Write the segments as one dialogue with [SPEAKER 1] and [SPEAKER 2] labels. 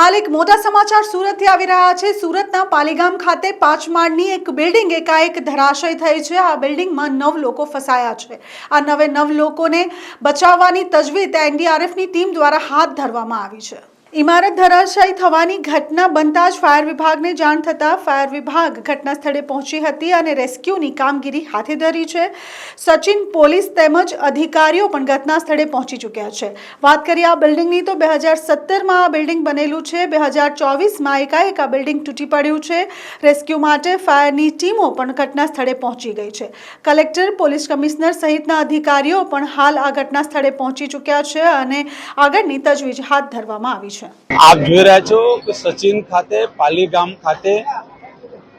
[SPEAKER 1] હાલ એક મોટા સમાચાર સુરતથી આવી રહ્યા છે। સુરતના પાલીગામ ખાતે 5 માળની એક બિલ્ડિંગ એકાએક ધરાશય થઈ છે। આ બિલ્ડિંગમાં 9 લોકો ફસાયા છે। આ 9 લોકોને બચાવવાની તજવીજ એનડીઆરએફની ટીમ દ્વારા હાથ ધરવામાં આવી છે। इमारत धराशायी थवानी घटना बनता ज फायर विभाग ने जाण थता फायर विभाग घटना स्थले पहुंची हती अने रेस्क्यूनी कामगीरी हाथे धरी छे। सचिन पोलीस तेमज अधिकारीओ पण घटना स्थले पहुंची चुक्या छे। वात करीए आ बिल्डिंगनी तो 2017 में आ बिल्डिंग बनेलू छे। 2024 में एकाएक आ बिल्डिंग तूटी पड्यु छे। रेस्क्यू माटे फायरनी टीमो पण घटना स्थले पहुंची गई छे। कलेक्टर पोलीस कमिश्नर सहितना अधिकारीओ पण हाल आ घटना स्थले पहुंची चुक्या छे अने आगळनी तजवीज हाथ धरवामां आवी छे।
[SPEAKER 2] आप જોઈ રહ્યા છો કે સચિન ખાતે પાલીગામ ખાતે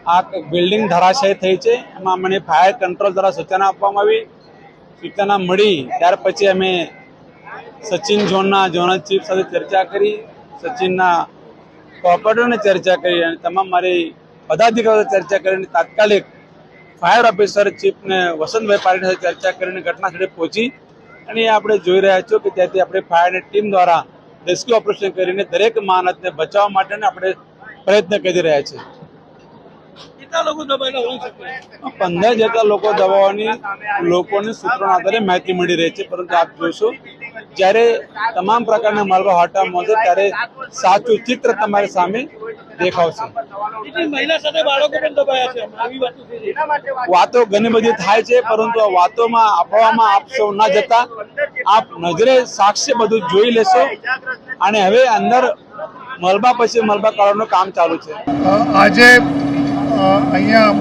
[SPEAKER 2] આ બિલ્ડિંગ ધરાશાયી થઈ છે। એમાં મને ફાયર કંટ્રોલ દ્વારા સૂચના આપવામાં આવી। સૂચના મળી ત્યાર પછી અમે સચિન ઝોનના ઝોનલ ચીફ સાથે ચર્ચા કરી, સચિનના કોઓપરેટરને ચર્ચા કરી અને તમામ મારી પદાધિકારીઓ ચર્ચા કરીને તાત્કાલિક ફાયર ઓફિસર ચીફને વસંતભાઈ પાટીલ સાથે ચર્ચા કરીને ઘટના સ્થળે પહોંચી અને આપણે જોઈ રહ્યા છો કે ત્યાંથી આપણે ફાયરની ટીમ દ્વારા રેસ્ક્યુ ઓપરેશન કરીને દરેક માણસને બચાવવા માટે આપણે પ્રયત્ન કરી રહ્યા છીએ। 15 જેટલા લોકો દબાવવાની લોકોની સૂત્રોના આધારે માહિતી મળી રહી છે। પરંતુ આપ જોશો જ્યારે તમામ પ્રકારના માર્ગો હટાવવામાં આવશે ત્યારે સાચું ચિત્ર તમારી સામે દેખાશે। વાતો ઘણી બધી થાય છે પરંતુ આ વાતોમાં આપવામાં આપ સૌ ના જતા આપ નજરે સાક્ષી બધું જોઈ લેશો અને હવે અંદર મલબા પછી મલબા કાઢવાનું કામ ચાલુ છે।
[SPEAKER 3] આજે અહીંયા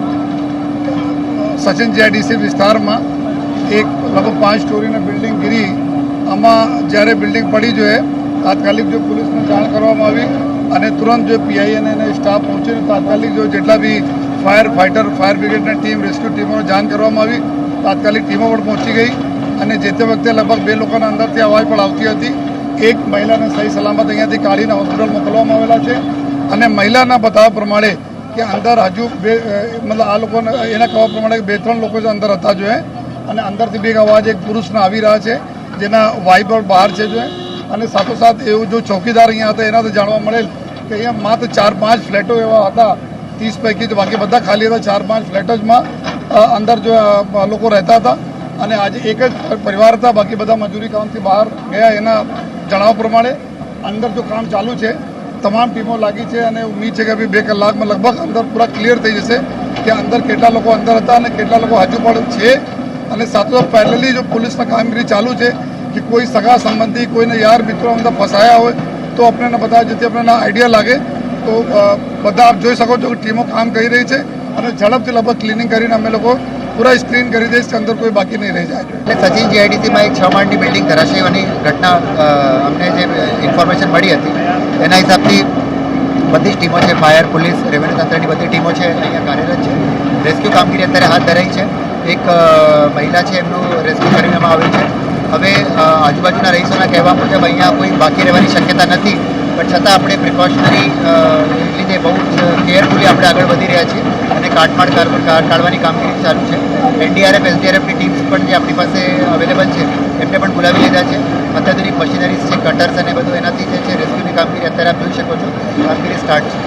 [SPEAKER 3] સચિન જીઆઈડીસી વિસ્તારમાં એક લગભગ 5 સ્ટોરીની બિલ્ડિંગ ગીરી। આમાં જ્યારે બિલ્ડિંગ પડી જોઈએ તાત્કાલિક જો પોલીસને જાણ કરવામાં આવી અને તુરંત જો પીઆઈ અને સ્ટાફ પહોંચીને તાત્કાલિક જો જેટલા બી ફાયર ફાઇટર ફાયર બ્રિગેડની ટીમ રેસ્ક્યુ ટીમોને જાણ કરવામાં આવી। તાત્કાલિક ટીમો પણ પહોંચી ગઈ અને જે તે વખતે લગભગ 2 લોકોના અંદરથી અવાજ પણ આવતી હતી। એક મહિલાને સહી સલામત અહીંયાથી કાઢીને હોસ્પિટલ મોકલવામાં આવેલા છે અને મહિલાના બતાવ્યા પ્રમાણે કે અંદર હજુ મતલબ આ લોકોને એના કહેવા પ્રમાણે 2-3 લોકો જ અંદર હતા જોઈએ અને અંદરથી બી એક અવાજ એક પુરુષના આવી રહ્યા છે જેના વાઇફ બહાર છે જોઈએ અને સાથોસાથ એવું જો ચોકીદાર અહીંયા હતા એનાથી જાણવા મળેલ કે અહીંયા માત્ર 4-5 ફ્લેટો એવા હતા 30 પૈકી જ, બાકી બધા ખાલી હતા। 4-5 ફ્લેટ જમાં અંદર જો લોકો રહેતા હતા અને આજે એક જ પરિવાર હતા, બાકી બધા મજૂરી કામથી બહાર ગયા। એના જણાવવા પ્રમાણે અંદર જો કામ ચાલુ છે, તમામ ટીમો લાગી છે અને ઉમ્મીદ છે કે અભી 2 કલાકમાં લગભગ અંદર પૂરા ક્લિયર થઈ જશે કે અંદર કેટલા લોકો અંદર હતા અને કેટલા લોકો હજુ પણ છે। અને સાથોસાથ પેરેલલી જો પોલીસના કામગીરી ચાલુ છે કે કોઈ સગા સંબંધી કોઈને યાર મિત્રો અંદર ફસાયા હોય તો આપણને બધા જેથી આપણને આઈડિયા લાગે તો બધા આપ જોઈ શકો છો કે ટીમો કામ કરી રહી છે અને ઝડપથી લગભગ ક્લિનિંગ કરીને અમે લોકો पूरा स्क्रीन कर दीजिए इसके अंदर कोई बाकी नहीं रह जाए।
[SPEAKER 4] सचिन जीआईडीसी में एक 6 माळनी बिल्डिंग धराशायी घटना अमने जो इन्फॉर्मेशन मળી હતી એના હિસાબથી બધી જ ટીમો છે, ફાયર પોલીસ રેવન્યુ તંત્રની બધી ટીમો છે અહીંયા કાર્યરત છે। રેસ્ક્યુ કામગીરી અત્યારે હાથ ધરાઈ છે। એક મહિલા છે એમનું રેસ્ક્યુ કરવામાં આવ્યું છે। હવે આજુબાજુના રહીશોના કહેવા મુજબ અહીંયા કોઈ બાકી રહેવાની શક્યતા નથી, પણ છતાં આપણે પ્રિકોશનરી લીધે બહુ જ કેરફુલી આપણે આગળ વધી રહ્યા છીએ અને કાટમાળ કાઢવાની કામગીરી ચાલુ છે। એનડીઆરએફ એસડીઆરએફની ટીમ્સ પણ જે આપણી પાસે અવેલેબલ છે એમને પણ બોલાવી લીધા છે। અત્યાધુનિક મશીનરીઝ છે, કટર્સ અને બધું એનાથી જે છે રેસ્ક્યુની કામગીરી અત્યારે આપ જોઈ શકો છો કામગીરી સ્ટાર્ટ છે।